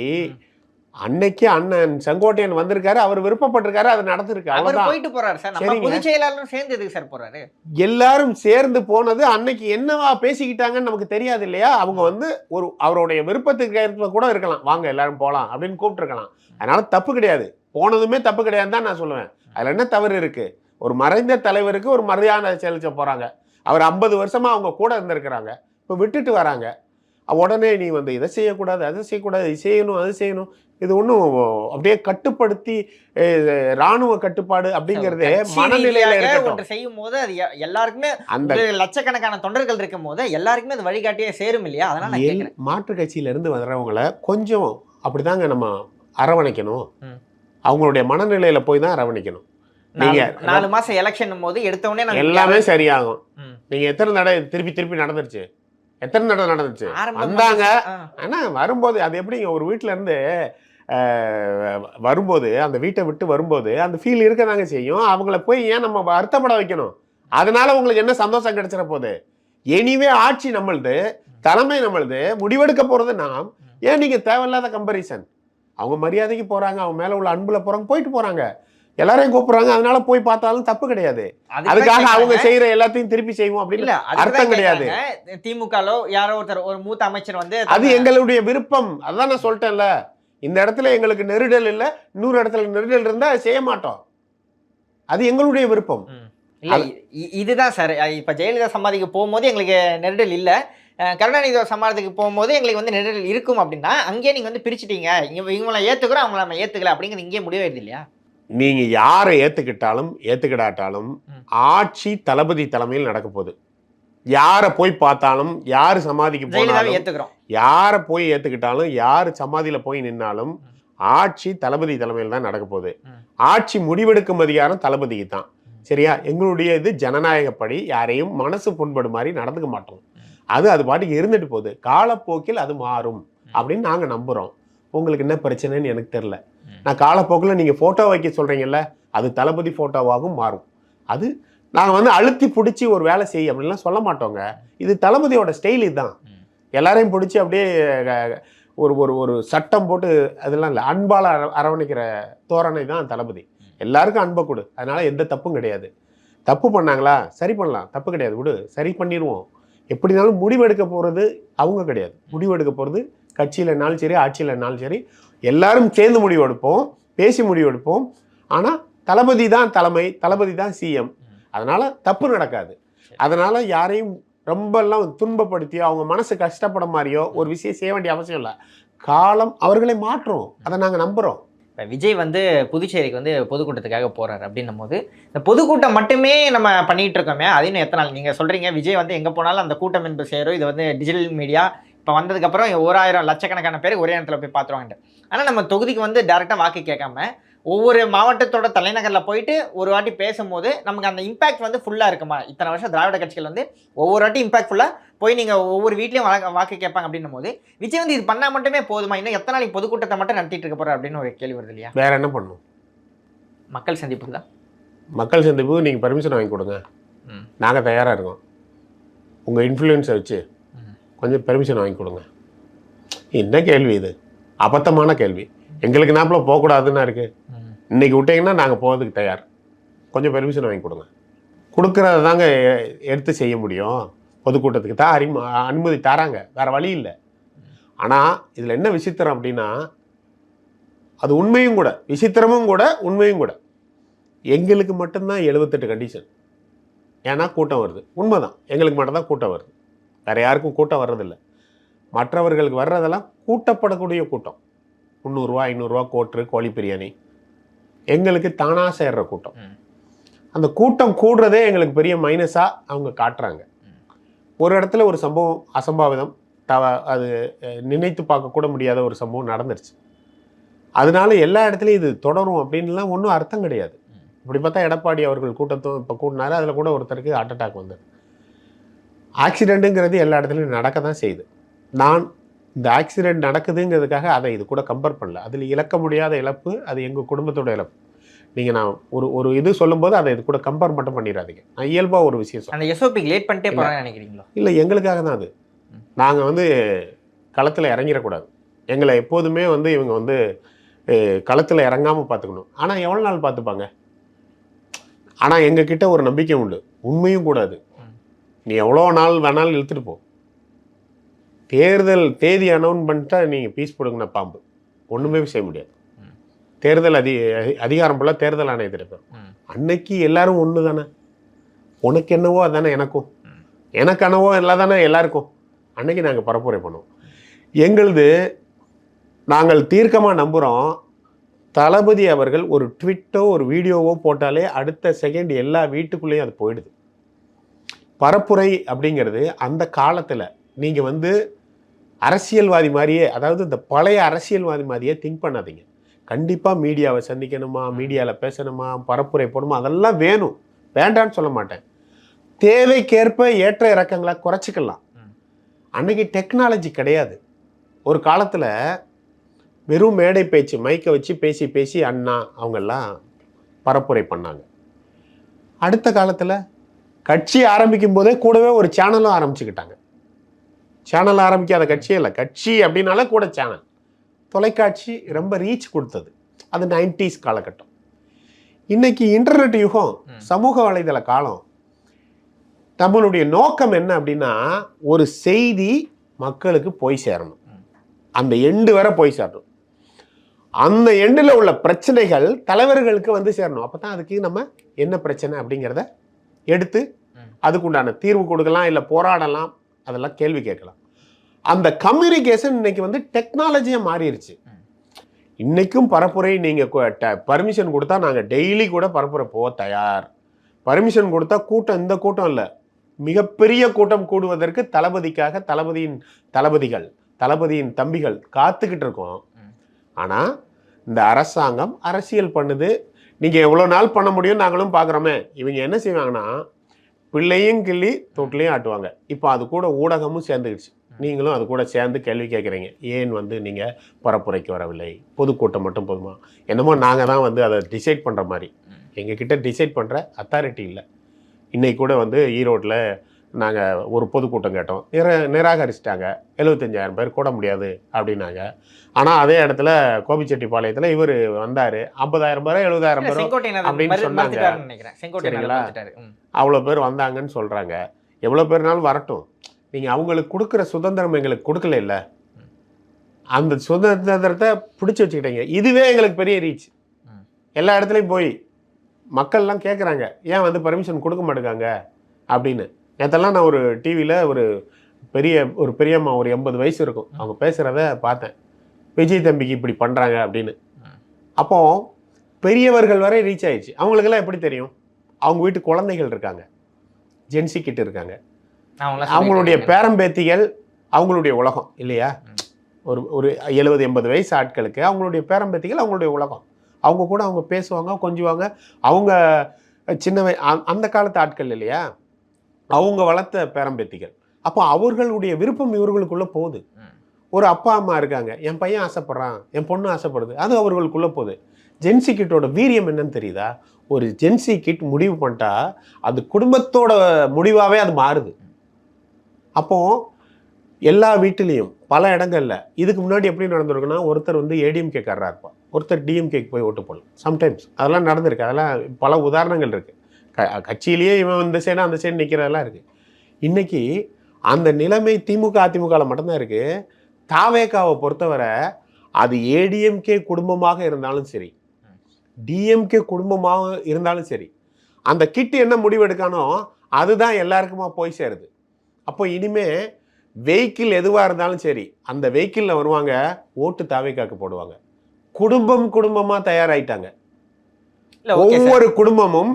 அன்னைக்கு அண்ணன் செங்கோட்டையன் வந்திருக்காரு, அவர் விருப்பப்பட்டிருக்காரு, அது நடந்திருக்கு. அவர் அவ்வளவுதான். போயிட்டு போறாரு சார். நம்ம சரிங்க. பொதுச் செயலாளரும் சேர்ந்து எதுக்கு சார் போறாரு? எல்லாரும் சேர்ந்து போனது அன்னைக்கு என்னவா பேசிக்கிட்டாங்கன்னு நமக்கு தெரியாது இல்லையா? அவங்க வந்து ஒரு அவருடைய விருப்பத்துக்கு ஏற்ப கூட இருக்கலாம். வாங்க எல்லாரும் போலாம் அப்படின்னு கூப்பிட்டுருக்கலாம். அதனால தப்பு கிடையாது. போனதுமே தப்பு கிடையாதுன்னு தான் நான் சொல்லுவேன். அதுல என்ன தவறு இருக்கு? ஒரு மறைந்த தலைவருக்கு ஒரு மரியாதை செலுத்த போறாங்க. அவர் 50 வருஷமா அவங்க கூட இருந்திருக்கிறாங்க. இப்போ விட்டுட்டு வராங்க. உடனே நீ வந்து இதை செய்யக்கூடாது, அதை செய்யக்கூடாது, இது செய்யணும், அது செய்யணும். இது ஒன்றும் அப்படியே கட்டுப்படுத்தி ராணுவ கட்டுப்பாடு அப்படிங்கிறதே மனநிலையில இருக்கட்டும். ஒன்று செய்யும் போது அது எல்லாருக்குமே அந்த லட்சக்கணக்கான தொண்டர்கள் இருக்கும் போது எல்லாருக்குமே அது வழிகாட்டியே சேரும் இல்லையா? அதனால நான் கேட்கிறேன். மாற்று கட்சியில இருந்து வர்றவங்கள கொஞ்சம் அப்படிதாங்க நம்ம அரவணைக்கணும். அவங்களுடைய மனநிலையில போய் தான் அரவணைக்கணும். நீங்க 4 மாசம் எலெக்ஷன் போது எடுத்தவொடனே எல்லாமே சரியாகும். நீங்க எத்தனை தடவை திருப்பி நடந்துருச்சு? எத்தனை தடவை நடந்துச்சு? வந்தாங்க. ஆனா வரும்போது அது எப்படிங்க, ஒரு வீட்டுல இருந்து வரும்போது அந்த வீட்டை விட்டு வரும்போது அந்த ஃபீல் இருக்க தாங்க செய்யும். அவங்கள போய் ஏன் நம்ம வருத்தப்பட வைக்கணும்? அதனால உங்களுக்கு என்ன சந்தோஷம் கிடைச்சிட போகுது? எனிவே ஆட்சி நம்மளுது, தலைமை நம்மளுது, முடிவெடுக்க போறது நாம். ஏன் நீங்க தேவையில்லாத கம்பரிசன்? அவங்க மரியாதைக்கு போறாங்க, அவங்க மேல உள்ள அன்புல போறாங்க, போயிட்டு போறாங்க, எல்லாரையும் கூப்பிடுறாங்க, அதனால போய் பார்த்தாலும் தப்பு கிடையாது. அதுக்காக அவங்க செய்யற எல்லாத்தையும் திருப்பி செய்வோம் அப்படின்னு அர்த்தம் கிடையாது. திமுகலோ யாரோ ஒருத்தர் ஒரு மூத்த அமைச்சர் வந்து அது எங்களுடைய விருப்பம். அதான் நான் சொல்லிட்டேன்ல, இந்த இடத்துல எங்களுக்கு நெருடல் இல்லை, இன்னொரு இடத்துல நெருடல் இருந்தா செய்ய மாட்டோம். அது எங்களுடைய விருப்பம். இதுதான் சார். இப்ப ஜெயலலிதா சமாதிக்கு போகும்போது எங்களுக்கு நெருடல் இல்லை, கருணாநிதி சமாதிக்கு போகும்போது எங்களுக்கு வந்து நெருடல் இருக்கும் அப்படின்னா அங்கேயே நீங்க வந்து பிரிச்சுட்டீங்க. இவங்களை ஏத்துக்கிறோம், அவங்கள நம்ம ஏத்துக்கல அப்படிங்கிறது இங்கே முடிவாயிருது இல்லையா? நீங்க யாரை ஏத்துக்கிட்டாலும் ஏத்துக்கிடாட்டாலும் ஆட்சி தளபதி தலைமையில் நடக்க போகுது. யாரை போய் பார்த்தாலும், யாரு சமாதிக்கு போனாலும், ஏத்துக்கிறோம், யாரை போய் ஏத்துக்கிட்டாலும், யாரு சமாதியில போய் நின்னாலும் ஆட்சி தளபதி தலைமையில் தான் நடக்க போகுது. ஆட்சி முடிவெடுக்கும் அதிகாரம் தளபதிக்கு தான். சரியா? எங்களுடைய இது ஜனநாயகப்படி யாரையும் மனசு புண்படு மாதிரி நடந்துக்க மாட்டோம். அது பாட்டுக்கு இருந்துட்டு போகுது. காலப்போக்கில் அது மாறும் அப்படின்னு நாங்க நம்புறோம். உங்களுக்கு என்ன பிரச்சனைன்னு எனக்கு தெரியல. நான் காலப்போக்கில் நீங்க போட்டோ வைக்க சொல்றீங்கல்ல, அது தளபதி போட்டோவாகவும் மாறும். அது நாங்கள் வந்து அழுத்தி பிடிச்சி ஒரு வேலை செய்ய அப்படின்லாம் சொல்ல மாட்டோங்க. இது தளபதியோட ஸ்டைல். இதுதான் எல்லாரையும் பிடிச்சி அப்படியே ஒரு ஒரு ஒரு சட்டம் போட்டு அதெல்லாம் இல்லை. அன்பால் அரவணைக்கிற தோரணை தான் தளபதி. எல்லாருக்கும் அன்பை கொடு, அதனால எந்த தப்பும் கிடையாது. தப்பு பண்ணாங்களா, சரி பண்ணலாம், தப்பு கிடையாது, விடு, சரி பண்ணிடுவோம். எப்படினாலும் முடிவெடுக்க போகிறது அவங்க கிடையாது. முடிவெடுக்க போகிறது கட்சியிலனாலும் சரி, ஆட்சியிலனாலும் சரி, எல்லாரும் சேர்ந்து முடிவெடுப்போம், பேசி முடிவெடுப்போம். ஆனால் தளபதி தான் தலைமை, தளபதி தான் சிஎம். அதனால தப்பு நடக்காது. அதனால யாரையும் ரொம்பலாம் துன்பப்படுத்தியோ அவங்க மனசு கஷ்டப்பட மாதிரியோ ஒரு விஷயம் செய்ய வேண்டிய அவசியம் இல்லை. காலம் அவர்களை மாற்றும், அதை நாங்கள் நம்புகிறோம். இப்போ விஜய் வந்து புதுச்சேரிக்கு வந்து பொதுக்கூட்டத்துக்காக போகிறார் அப்படின்னும் போது இந்த பொதுக்கூட்டம் மட்டுமே நம்ம பண்ணிகிட்டு இருக்கோமே, அது இன்னும் எத்தனை நாள்? நீங்கள் சொல்கிறீங்க விஜய் வந்து எங்கே போனாலும் அந்த கூட்டம் என்பது சேரும், இது வந்து டிஜிட்டல் மீடியா இப்போ வந்ததுக்கப்புறம் 1000 லட்சக்கணக்கான பேர் ஒரே இடத்துல போய் பார்த்துருவாங்க. ஆனால் நம்ம தொகுதிக்கு வந்து டேரெக்டாக வாக்கு கேட்காம ஒவ்வொரு மாவட்டத்தோட தலைநகரில் போயிட்டு ஒரு வாட்டி பேசும்போது நமக்கு அந்த இம்பாக்ட் வந்து ஃபுல்லாக இருக்குமா? இத்தனை வருஷம் திராவிட கட்சிகள் வந்து ஒவ்வொரு வாட்டி இம்பாக்ட் ஃபுல்லாக போய் நீங்கள் ஒவ்வொரு வீட்லையும் வாக்கு கேட்பாங்க அப்படின்னும் போது விஜய் வந்து இது பண்ணால் மட்டுமே போதுமா? இன்னும் எத்தனை நாளைக்கு பொதுக்கூட்டத்தை மட்டும் நடத்திட்டு இருக்க போகிறார் அப்படின்னு ஒரு கேள்வி வருது இல்லையா? வேற என்ன பண்ணும்? மக்கள் சந்திப்பு தான். மக்கள் சந்திப்பு நீங்கள் பர்மிஷன் வாங்கி கொடுங்க, நாங்கள் தயாராக இருக்கோம். உங்கள் இன்ஃப்ளூயன்ஸை வச்சு கொஞ்சம் பெர்மிஷன் வாங்கி கொடுங்க. என்ன கேள்வி இது? அபத்தமான கேள்வி. எங்களுக்கு நாப்பில் போகக்கூடாதுன்னு இருக்குது. இன்னைக்கு விட்டீங்கன்னா நாங்கள் போகிறதுக்கு தயார். கொஞ்சம் பெர்மிஷன் வாங்கி கொடுங்க. கொடுக்குறத தாங்க எடுத்து செய்ய முடியும். பொதுக்கூட்டத்துக்கு தான் அனுமதி தராங்க, வேறு வழி இல்லை. ஆனால் இதில் என்ன விசித்திரம் அப்படின்னா, அது உண்மையும் கூட, விசித்திரமும் கூட, உண்மையும் கூட. எங்களுக்கு மட்டும்தான் 78 கண்டிஷன். ஏன்னா கூட்டம் வருது. உண்மைதான், எங்களுக்கு மட்டும்தான் கூட்டம் வருது, வேறு யாருக்கும் கூட்டம் வர்றதில்லை. மற்றவர்களுக்கு வர்றதெல்லாம் கூட்டப்படக்கூடிய கூட்டம். 300 ரூபா 500 ரூபா கோட்ரு, கோழி பிரியாணி. எங்களுக்கு தானாக சேர்ற கூட்டம். அந்த கூட்டம் கூடுறதே எங்களுக்கு பெரிய மைனஸாக அவங்க காட்டுறாங்க. ஒரு இடத்துல ஒரு சம்பவம் அசம்பாவிதம், அது நினைத்து பார்க்கக்கூட முடியாத ஒரு சம்பவம் நடந்துருச்சு. அதனால எல்லா இடத்துலையும் இது தொடரும் அப்படின்லாம் ஒன்றும் அர்த்தம் கிடையாது. இப்படி பார்த்தா எடப்பாடி அவர்கள் கூட்டத்தும் இப்போ கூட்டினாரு, அதில் கூட ஒருத்தருக்கு ஹார்ட் அட்டாக் வந்தது. ஆக்சிடெண்ட்டுங்கிறது எல்லா இடத்துலையும் நடக்க தான் செய்யுது. நான் இந்த ஆக்சிடெண்ட் நடக்குதுங்கிறதுக்காக அதை இது கூட கம்பேர் பண்ணல. அதில் இழக்க முடியாத இழப்பு, அது எங்கள் குடும்பத்தோட இழப்பு. நீங்கள் நான் ஒரு இது சொல்லும்போது அதை இது கூட கம்பேர் மட்டும் பண்ணிடாதீங்க. நான் இயல்பாக ஒரு விஷயம் சொல்றேன். அந்த எஸ்ஓபிக்கு லேட் பண்ணிட்டே போகிறான்னு நினைக்கிறீங்களோ? இல்லை, எங்களுக்காக தான் அது. நாங்கள் வந்து களத்தில் இறங்கிடக்கூடாது. எங்களை எப்போதுமே வந்து இவங்க வந்து களத்தில் இறங்காமல் பார்த்துக்கணும். ஆனால் எவ்வளோ நாள் பார்த்துப்பாங்க? ஆனால் எங்ககிட்ட ஒரு நம்பிக்கை உண்டு, உண்மையும் கூடாது. நீ எவ்வளோ நாள் வேணாலும் இழுத்துட்டு போ, தேர்தல் தேதி அனௌன்ஸ் பண்ணிட்டா நீங்கள் பீஸ் போடுங்கண்ணா பாம்பு, ஒன்றுமே செய்ய முடியாது. தேர்தல் அதிகாரம் ஃபுல்லாக தேர்தல் ஆணையத்தில் இருக்கும். அன்னைக்கு எல்லாரும் ஒன்று தானே, உனக்கு என்னவோ அதுதானே எனக்கும், எனக்கு என்னவோ எல்லாம் தானே எல்லாருக்கும். அன்னைக்கு நாங்கள் பரப்புரை பண்ணுவோம். எங்களுது நாங்கள் தீர்க்கமாக நம்புகிறோம், தளபதி அவர்கள் ஒரு ட்விட்டோ ஒரு வீடியோவோ போட்டாலே அடுத்த செகண்ட் எல்லா வீட்டுக்குள்ளேயும் அது போயிடுது. பரப்புரை அப்படிங்கிறது அந்த காலத்தில் நீங்கள் வந்து அரசியல்வாதி மாதிரியே, அதாவது இந்த பழைய அரசியல்வாதி மாதிரியே திங்க் பண்ணாதீங்க. கண்டிப்பாக மீடியாவை சந்திக்கணுமா, மீடியாவில் பேசணுமா, பரப்புரை போடணுமா, அதெல்லாம் வேணும், வேண்டான்னு சொல்ல மாட்டேன். தேவைக்கேற்ப ஏற்ற இறக்கங்களை குறைச்சிக்கலாம். அன்னைக்கு டெக்னாலஜி கிடையாது. ஒரு காலத்தில் வெறும் மேடை பேச்சு, மைக்கை வச்சு பேசி பேசி அண்ணா அவங்கெல்லாம் பரப்புரை பண்ணாங்க. அடுத்த காலத்தில் கட்சி ஆரம்பிக்கும் போதே கூடவே ஒரு சேனலும் ஆரம்பிச்சுக்கிட்டாங்க. சேனல் ஆரம்பிக்காத கட்சியே இல்லை, கட்சி அப்படின்னால கூட சேனல். தொலைக்காட்சி ரொம்ப ரீச் கொடுத்தது, அது 90s காலகட்டம். இன்னைக்கு இன்டர்நெட் யுகம், சமூக வலைதள காலம். நம்மளுடைய நோக்கம் என்ன அப்படின்னா, ஒரு செய்தி மக்களுக்கு போய் சேரணும், அந்த எண்டு வரை போய் சேரணும். அந்த எண்டில் உள்ள பிரச்சனைகள் தலைவர்களுக்கு வந்து சேரணும். அப்போ தான் அதுக்கு நம்ம என்ன பிரச்சனை அப்படிங்கிறத எடுத்து அதுக்குண்டான தீர்வு கொடுக்கலாம், இல்லை போராடலாம், அதெல்லாம் கேள்வி கேட்கலாம். அந்த கம்யூனிகேஷன் இன்னைக்கு வந்து டெக்னாலஜியாக மாறிடுச்சு. இன்னைக்கும் பரப்புரை நீங்கள் பர்மிஷன் கொடுத்தா நாங்கள் டெய்லி கூட பரப்புரை போக தயார். பர்மிஷன் கொடுத்தா கூட்டம், இந்த கூட்டம் இல்லை, மிகப்பெரிய கூட்டம் கூடுவதற்கு தளபதிக்காக தளபதியின் தம்பிகள் காத்துக்கிட்டு இருக்கோம். ஆனால் இந்த அரசாங்கம் அரசியல் பண்ணுது. நீங்கள் எவ்வளோ நாள் பண்ண முடியும் நாங்களும் பார்க்குறோமே. இவங்க என்ன செய்வாங்கன்னா, பிள்ளையும் கிள்ளி தொட்டிலையும் ஆட்டுவாங்க. இப்போ அது கூட ஊடகமும் சேர்ந்துக்கிடுச்சு. நீங்களும் அது கூட சேர்ந்து கேள்வி கேட்குறீங்க, ஏன் வந்து நீங்கள் பரப்புரைக்கு வரவில்லை, பொதுக்கூட்டம் மட்டும் போதுமா? என்னமோ நாங்கள் தான் வந்து அதை டிசைட் பண்ணுற மாதிரி. எங்ககிட்ட டிசைட் பண்ணுற அத்தாரிட்டி இல்லை. இன்றைக்கி கூட வந்து ஈரோட்டில் நாங்கள் ஒரு பொதுக்கூட்டம் கேட்டோம், நிராகரிச்சிட்டாங்க. 75,000 பேர் கூட முடியாது அப்படின்னாங்க. ஆனால் அதே இடத்துல கோபிச்செட்டிப்பாளையத்தில் இவர் வந்தார், 50,000 பேரோ 70,000 பேரோ அப்படின்னு சொன்னாங்க. சரிங்களா? அவ்வளோ பேர் வந்தாங்கன்னு சொல்கிறாங்க. எவ்வளோ பேர்னாலும் வரட்டும், நீங்கள் அவங்களுக்கு கொடுக்குற சுதந்திரம் எங்களுக்கு கொடுக்கல இல்லை, அந்த சுதந்திரத்தை பிடிச்சி வச்சுக்கிட்டீங்க. இதுவே எங்களுக்கு பெரிய ரீச். எல்லா இடத்துலையும் போய் மக்கள்லாம் கேட்குறாங்க, ஏன் வந்து பர்மிஷன் கொடுக்க மாட்டேங்காங்க அப்படின்னு. நேற்றெல்லாம் நான் ஒரு டிவியில் ஒரு பெரியம்மா, ஒரு 80 வயசு இருக்கும், அவங்க பேசுகிறத பார்த்தேன். விஜய் தம்பிக்கு இப்படி பண்ணுறாங்க அப்படின்னு. அப்போது பெரியவர்கள் வரை ரீச் ஆயிடுச்சு. அவங்களுக்கெல்லாம் எப்படி தெரியும்? அவங்க வீட்டு குழந்தைகள் இருக்காங்க, ஜென்சி கிட்ட இருக்காங்க, அவங்களுடைய பேரம்பேத்திகள், அவங்களுடைய உலகம் இல்லையா? ஒரு 70-80 வயசு ஆட்களுக்கு அவங்களுடைய பேரம்பேத்திகள் அவங்களுடைய உலகம். அவங்க கூட அவங்க பேசுவாங்க, கொஞ்சுவாங்க. அவங்க சின்ன அந்த காலத்து ஆட்கள் இல்லையா, அவங்க வளர்த்த பேரம்பேத்திகள். அப்போ அவர்களுடைய விருப்பம் இவர்களுக்குள்ளே போகுது. ஒரு அப்பா அம்மா இருக்காங்க, என் பையன் ஆசைப்படுறான், என் பொண்ணு ஆசைப்படுது, அது அவர்களுக்குள்ளே போகுது. ஜென்சி கிட்டோட வீரியம் என்னன்னு தெரியுதா? ஒரு ஜென்சி கிட் முடிவு பண்ணிட்டா அது குடும்பத்தோட முடிவாகவே அது மாறுது. அப்போது எல்லா வீட்டிலையும் பல இடங்கள்ல இதுக்கு முன்னாடி எப்படி நடந்திருக்குன்னா, ஒருத்தர் வந்து ஏடிஎம்கே காரராக இருப்பான், ஒருத்தர் டிஎம்கேக்கு போய் ஓட்டு போடலாம். சம்டைம்ஸ் அதெல்லாம் நடந்திருக்கு. அதெல்லாம் பல உதாரணங்கள் இருக்குது. கட்சியிலேயே இவன் இந்த சைடு அந்த சைடு நிற்கிறதெல்லாம் இருக்குது. இன்றைக்கி அந்த நிலைமை திமுக அதிமுகவில் மட்டும்தான் இருக்குது. தாவேகாவை பொறுத்தவரை அது ஏடிஎம்கே குடும்பமாக இருந்தாலும் சரி, டிஎம்கே குடும்பமாக இருந்தாலும் சரி, அந்த கிட்டு என்ன முடிவெடுக்கானோ அதுதான் எல்லாருக்குமா போய் சேருது. அப்போ இனிமே வெஹிக்கிள் எதுவாக இருந்தாலும் சரி, அந்த வெஹிக்கிளில் வருவாங்க, ஓட்டு தாவேகாக்கு போடுவாங்க. குடும்பமாக தயாராகிட்டாங்க. ஒவ்வொரு குடும்பமும்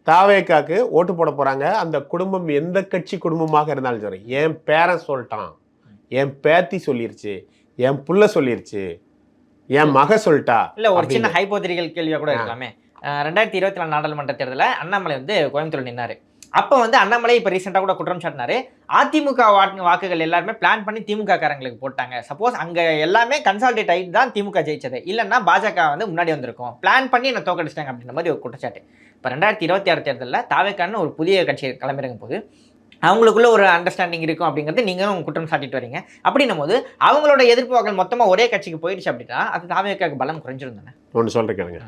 தாவேகாக்கு ஓட்டு போட போகிறாங்க. அந்த குடும்பம் எந்த கட்சி குடும்பமாக இருந்தாலும் சரி, என் பேரன் சொல்லிட்டான், என் பேத்தி சொல்லிருச்சு, என் புள்ள சொல்லிருச்சு, என் மக சொல்லிட்டா. இல்லை, ஒரு சின்ன ஹைபோதெட்டிக்கல் கேள்வியாக கூட இருக்கலாமே. 2024 நாடாளுமன்ற தேர்தலில் அண்ணாமலை வந்து கோயம்புத்தூர் நின்னார். அப்போ வந்து அண்ணாமலை இப்போ ரீசெண்டாக கூட குற்றம் சாட்டினாரு, அதிமுக வாக்குகள் எல்லாருமே பிளான் பண்ணி திமுக காரங்களுக்கு போட்டாங்க. சப்போஸ் அங்கே எல்லாமே கன்சால்டேட் ஆகிட்டு தான் திமுக ஜெயிச்சது, இல்லைன்னா பாஜக வந்து முன்னாடி வந்திருக்கும், பிளான் பண்ணி என்ன தோக்கடிச்சிட்டாங்க அப்படின்ற மாதிரி ஒரு குற்றச்சாட்டு. இப்போ 2026 தேர்தலில் தாவேக்கான்னு ஒரு புதிய கட்சி களமிறங்கும் போது அவங்களுக்குள்ள ஒரு அண்டர்ஸ்டாண்டிங் இருக்கும் அப்படிங்கிறது நீங்களும் குற்றம் சாட்டிட்டு வரீங்க. அப்படின்னும் போது அவங்களோட எதிர்ப்பு வாக்கள் மொத்தமாக ஒரே கட்சிக்கு போயிடுச்சு அப்படின்னா அது தாவேக்காக்கு பலம் குறைஞ்சிருந்தானே. ஒன்று சொல்கிறேன் கேளுங்க,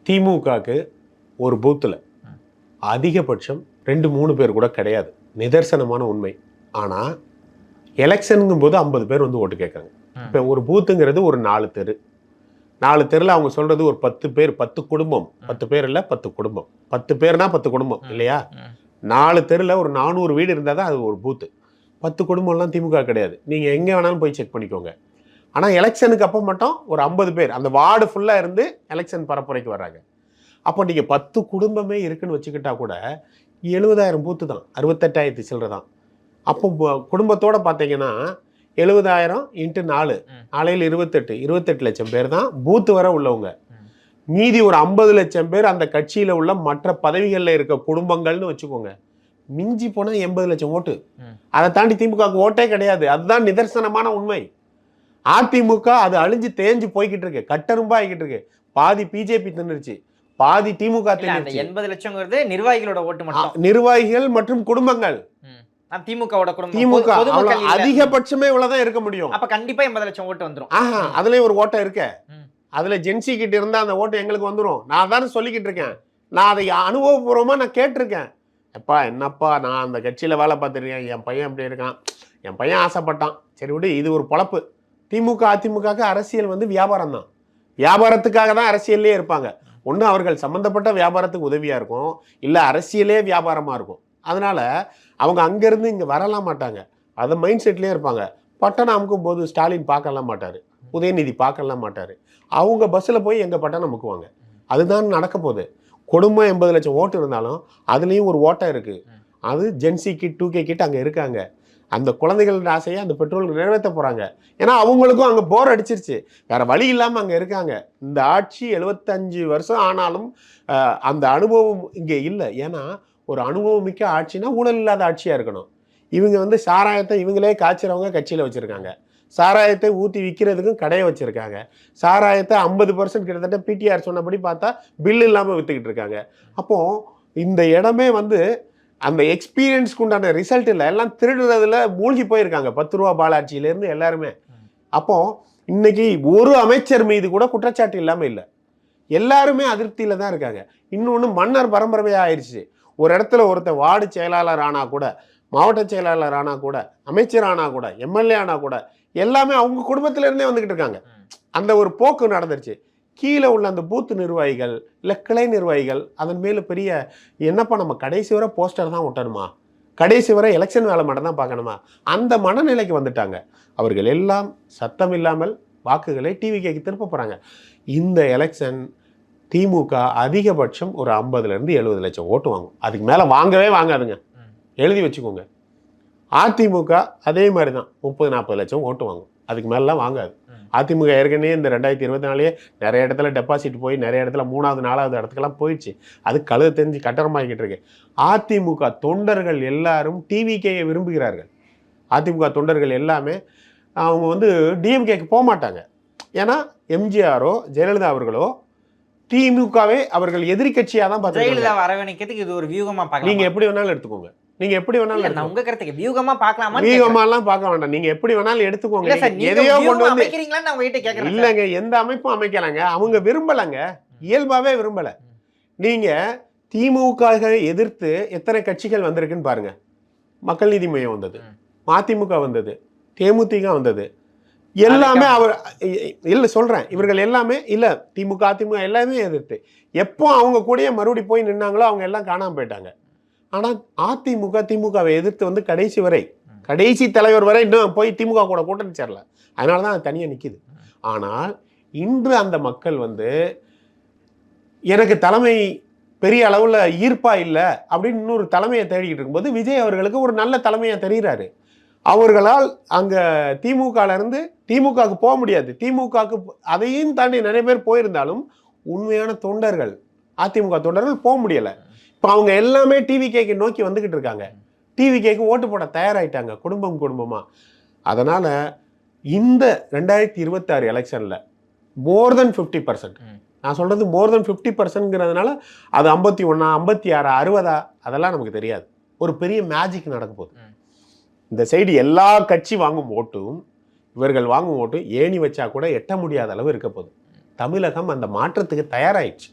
திமுகவுக்கு ஒரு பூத்தில் அதிகபட்சம் 2-3 பேர் கூட கிடையாது, நிதர்சனமான உண்மை. ஆனால் எலெக்ஷனுங்கும் போது 50 பேர் வந்து ஓட்டு கேட்குறாங்க. இப்போ ஒரு பூத்துங்கிறது ஒரு 4 தெரு, 4 தெருவில் அவங்க சொல்கிறது ஒரு 10 பேர், 10 குடும்பம், 10 பேர் இல்லை 10 குடும்பம், 10 பேர்னா 10 குடும்பம் இல்லையா? 4 தெருவில் ஒரு 400 வீடு இருந்தால் தான் அது ஒரு பூத்து. 10 குடும்பம்லாம் திமுக கிடையாது, நீங்கள் எங்கே வேணாலும் போய் செக் பண்ணிக்கோங்க. ஆனால் எலெக்ஷனுக்கு அப்போ மட்டும் ஒரு 50 பேர் அந்த வார்டு ஃபுல்லாக இருந்து எலெக்ஷன் பரப்புரைக்கு வர்றாங்க. அப்போ நீங்கள் 10 குடும்பமே இருக்குன்னு வச்சுக்கிட்டா கூட 70,000 பூத்து தான், 68,000 சில்லறை தான். அப்போ குடும்பத்தோடு பார்த்தீங்கன்னா 70,000 × 4, 4 28 லட்சம் பேர் தான் பூத்து வர உள்ளவங்க. மீதி ஒரு 50 லட்சம் பேர் அந்த கட்சியில் உள்ள மற்ற பதவிகளில் இருக்க குடும்பங்கள்னு வச்சுக்கோங்க. மிஞ்சி போனால் 80 லட்சம் ஓட்டு. அதை தாண்டி திமுகவுக்கு ஓட்டே கிடையாது. அதுதான் நிதர்சனமான உண்மை. அதிமுக அது அழிஞ்சு தேஞ்சு போய்கிட்டு இருக்கு, கட்டரும்பா ஆகிக்கிட்டு இருக்கு. பாதி பிஜேபி தின்னுருச்சு, பாதி திமுக தின்னுருச்சு. 80 லட்சங்கிறது நிர்வாகிகளோட ஓட்டு மட்டும், நிர்வாகிகள் மற்றும் குடும்பங்கள். திமுகவோட குடும்பம், திமுக அதிகபட்சமே இவ்வளவுதான் இருக்க முடியும். அப்ப கண்டிப்பா 80 லட்சம் ஓட்டு வந்துரும். அதுலயும் ஒரு ஓட்டம் இருக்க, அதுல ஜென்சி கிட்ட இருந்தா அந்த ஓட்டு எங்களுக்கு வந்துடும். நான் தானே சொல்லிக்கிட்டு இருக்கேன், நான் அதை அனுபவபூர்வமா நான் கேட்டிருக்கேன். எப்பா என்னப்பா, நான் அந்த கட்சியில வேலை பார்த்துருக்கேன், என் பையன் அப்படி இருக்கான், என் பையன் ஆசைப்பட்டான், சரி விடு, இது ஒரு பொழப்பு. திமுக அதிமுக அரசியல் வந்து வியாபாரம் தான், வியாபாரத்துக்காக தான் அரசியல்லே இருப்பாங்க. ஒன்று அவர்கள் சம்மந்தப்பட்ட வியாபாரத்துக்கு உதவியாக இருக்கும், இல்லை அரசியலே வியாபாரமாக இருக்கும். அதனால் அவங்க அங்கேருந்து இங்கே வரலாம் மாட்டாங்க, அதை மைண்ட் செட்லேயே இருப்பாங்க. பட்டணம் அமுக்கும் போது ஸ்டாலின் பார்க்கலாம் மாட்டார், உதயநிதி பார்க்கலாம் மாட்டார், அவங்க பஸ்ஸில் போய் எங்கள் பட்டணம் அமுக்குவாங்க. அதுதான் நடக்க போகுது. குடும்பம் 80 லட்சம் ஓட்டு இருந்தாலும் அதுலேயும் ஒரு ஓட்டம் இருக்குது. அது ஜென்சி கிட் 2K கிட் அங்கே இருக்காங்க. அந்த குழந்தைகளோட ஆசையை அந்த பெற்றோர்கள் நிறைவேற்ற போகிறாங்க. ஏன்னா அவங்களுக்கும் அங்கே போர் அடிச்சிருச்சு, வேறு வழி இல்லாமல் அங்கே இருக்காங்க. இந்த ஆட்சி 75 வருஷம் ஆனாலும் அந்த அனுபவம் இங்கே இல்லை. ஏன்னா ஒரு அனுபவம் மிக்க ஆட்சினா ஊழல் இல்லாத ஆட்சியாக இருக்கணும். இவங்க வந்து சாராயத்தை இவங்களே காய்ச்சிறவங்க கட்சியில் வச்சுருக்காங்க, சாராயத்தை ஊற்றி விற்கிறதுக்கும் கடையை வச்சுருக்காங்க, சாராயத்தை 50% கிட்டத்தட்ட பிடிஆர் சொன்னபடி பார்த்தா பில் இல்லாமல் விற்றுக்கிட்டு இருக்காங்க. அப்போது இந்த இடமே வந்து அந்த எக்ஸ்பீரியன்ஸ்க்கு உண்டான ரிசல்ட் இல்லை, எல்லாம் திருடுறதுல மூழ்கி போயிருக்காங்க, 10 ரூபா பாலாட்சியிலேருந்து எல்லாருமே. அப்போ இன்னைக்கு ஒரு அமைச்சர் மீது கூட குற்றச்சாட்டு இல்லாமல் இல்லை, எல்லாருமே அதிருப்தியில் தான் இருக்காங்க. இன்னொன்று மன்னர் பரம்பரையாக ஆயிடுச்சு. ஒரு இடத்துல ஒருத்தர் வார்டு செயலாளர் ஆனால் கூட, மாவட்ட செயலாளர் ஆனால் கூட, அமைச்சர் ஆனால் கூட, எம்எல்ஏ ஆனால் கூட எல்லாமே அவங்க குடும்பத்திலேருந்தே வந்துக்கிட்டு இருக்காங்க. அந்த ஒரு போக்கு நடந்துருச்சு. கீழே உள்ள அந்த பூத்து நிர்வாகிகள் இல்லை கிளை நிர்வாகிகள் அதன் மேலே பெரிய என்னப்பா நம்ம கடைசி வரை போஸ்டர் தான் ஒட்டணுமா, கடைசி வரை எலெக்ஷன் வேலை மட்டும் தான் பார்க்கணுமா, அந்த மனநிலைக்கு வந்துட்டாங்க. அவர்கள் எல்லாம் சத்தம் இல்லாமல் வாக்குகளை டிவிக்கு திருப்ப போகிறாங்க. இந்த எலெக்ஷன் திமுக அதிகபட்சம் ஒரு 50லேருந்து 70 லட்சம் ஓட்டு வாங்கும், அதுக்கு மேலே வாங்கவே வாங்காதுங்க, எழுதி வச்சுக்கோங்க. அதிமுக அதே மாதிரி தான் 30-40 லட்சம் ஓட்டு வாங்கும், அதுக்கு மேலாம் வாங்காது. அதிமுக ஏற்கனவே இந்த 2024 நிறைய இடத்துல டெபாசிட் போய் நிறைய இடத்துல 3வது 4வது இடத்துக்கெல்லாம் போயிடுச்சு, அது கழுத தெரிஞ்சு கட்டரமாகிக்கிட்டு இருக்கு. அதிமுக தொண்டர்கள் எல்லாரும் டிவிகேயை விரும்புகிறார்கள். அதிமுக தொண்டர்கள் எல்லாமே அவங்க வந்து டிஎம்கேக்கு போக மாட்டாங்க. ஏன்னா எம்ஜிஆரோ ஜெயலலிதா அவர்களோ திமுகவே அவர்கள் எதிரி கட்சியாக தான் பார்த்து, ஜெயலலிதா அரவணைக்கிறதுக்கு இது ஒரு வியூகமா பார்க்கலாம். நீங்கள் எப்படி வேணாலும் எடுத்துக்கோங்க, நீங்க எப்படி வேணாலும், உங்க கருத்துக்கு வியூகமா பார்க்கலாமா? வியூகமாலாம் பார்க்க வேண்டாம், நீங்க எப்படி வேணாலும் எடுத்துக்கோங்க. எதையோ கொண்டு வந்து இல்லைங்க, எந்த அமைப்பும் அமைக்கலாங்க, அவங்க விரும்பலங்க, இயல்பாவே விரும்பல. நீங்க திமுக எதிர்த்து எத்தனை கட்சிகள் வந்திருக்குன்னு பாருங்க. மக்கள் நீதி மையம் வந்தது, மதிமுக வந்தது, தேமுதிக வந்தது, எல்லாமே அவர் இல்லை சொல்றேன், இவர்கள் எல்லாமே இல்லை, திமுக அதிமுக எல்லாமே எதிர்த்து எப்போ அவங்க கூட மறுபடி போய் நின்னாங்களோ அவங்க எல்லாம் காணாமல் போயிட்டாங்க. ஆனால் அதிமுக திமுகவை எதிர்த்து வந்து கடைசி வரை, கடைசி தலைவர் வரை இன்னும் போய் திமுக கூட கூட்டணி சேரல, அதனால தான் அது தனியாக நிற்கிது. ஆனால் இன்று அந்த மக்கள் வந்து எனக்கு தலைமை பெரிய அளவில் ஈர்ப்பா இல்லை அப்படின்னு இன்னொரு தலைமையை தேடிக்கிட்டு இருக்கும்போது விஜய் அவர்களுக்கு ஒரு நல்ல தலைமையாக தெரிகிறாரு. அவர்களால் அங்கே திமுகலேருந்து திமுகவுக்கு போக முடியாது, திமுகவுக்கு அதையும் தாண்டி நிறைய பேர் போயிருந்தாலும் உண்மையான தொண்டர்கள் அதிமுக தொண்டர்கள் போக முடியலை. இப்போ அவங்க எல்லாமே டிவிகேக்கு நோக்கி வந்துக்கிட்டு இருக்காங்க. டிவிகேக்கு ஓட்டு போட தயாராகிட்டாங்க குடும்பமாக. அதனால் இந்த 2026 எலெக்ஷனில் மோர் தென் 50%, நான் சொல்கிறது மோர் தென் 50%ங்கிறதுனால அது 51, 56, 60 அதெல்லாம் நமக்கு தெரியாது. ஒரு பெரிய மேஜிக் நடக்க போகுது. இந்த சைடு எல்லா கட்சி வாங்கும் ஓட்டும் இவர்கள் வாங்கும் ஓட்டு ஏணி வச்சா கூட எட்ட முடியாத அளவு இருக்க போகுது. தமிழகம் அந்த மாற்றத்துக்கு தயாராகிடுச்சு.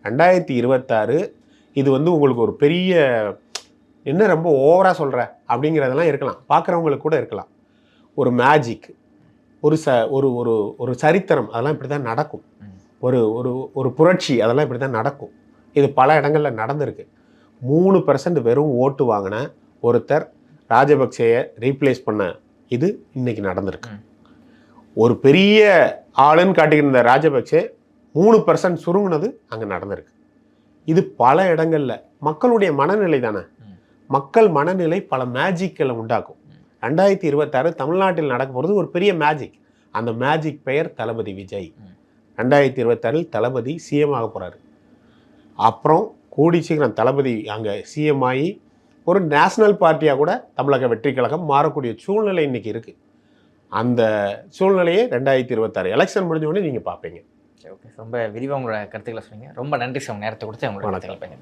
2026 இது உங்களுக்கு ஒரு பெரிய, என்ன ரொம்ப ஓவராக சொல்கிற அப்படிங்கிறதெல்லாம் இருக்கலாம், பார்க்குறவங்களுக்கு கூட இருக்கலாம். ஒரு மேஜிக், ஒரு ஒரு சரித்திரம், அதெல்லாம் இப்படி தான் நடக்கும். ஒரு ஒரு ஒரு புரட்சி, அதெல்லாம் இப்படி தான் நடக்கும். இது பல இடங்களில் நடந்திருக்கு. 3% வெறும் ஓட்டு வாங்கின ஒருத்தர் ராஜபக்சேயை ரீப்ளேஸ் பண்ண இது இன்னைக்கு நடந்திருக்கு. ஒரு பெரிய ஆளுன்னு காட்டியிருந்த ராஜபக்சே 3% சுருங்கினது அங்கே நடந்திருக்கு. இது பல இடங்களில் மக்களுடைய மனநிலை தானே. மக்கள் மனநிலை பல மேஜிக்களை உண்டாக்கும். 2026 தமிழ்நாட்டில் நடக்க போகிறது ஒரு பெரிய மேஜிக். அந்த மேஜிக் பெயர் தளபதி விஜய். 2026 தளபதி சிஎம் ஆக போகிறாரு. அப்புறம் கூடி சீக்கிரம் தளபதி அங்கே சிஎம் ஆகி ஒரு நேஷனல் பார்ட்டியாக கூட தமிழக வெற்றி கழகம் மாறக்கூடிய சூழ்நிலை இன்றைக்கி இருக்குது. அந்த சூழ்நிலையை 2026 எலெக்ஷன் முடிஞ்ச உடனே நீங்கள் பார்ப்பீங்க. ஓகே, ரொம்ப விரிவாக உங்களோட கருத்துக்களை சொன்னீங்க. ரொம்ப நன்றி சார், நேரத்தை கொடுத்து உங்களோட கருத்துக்களை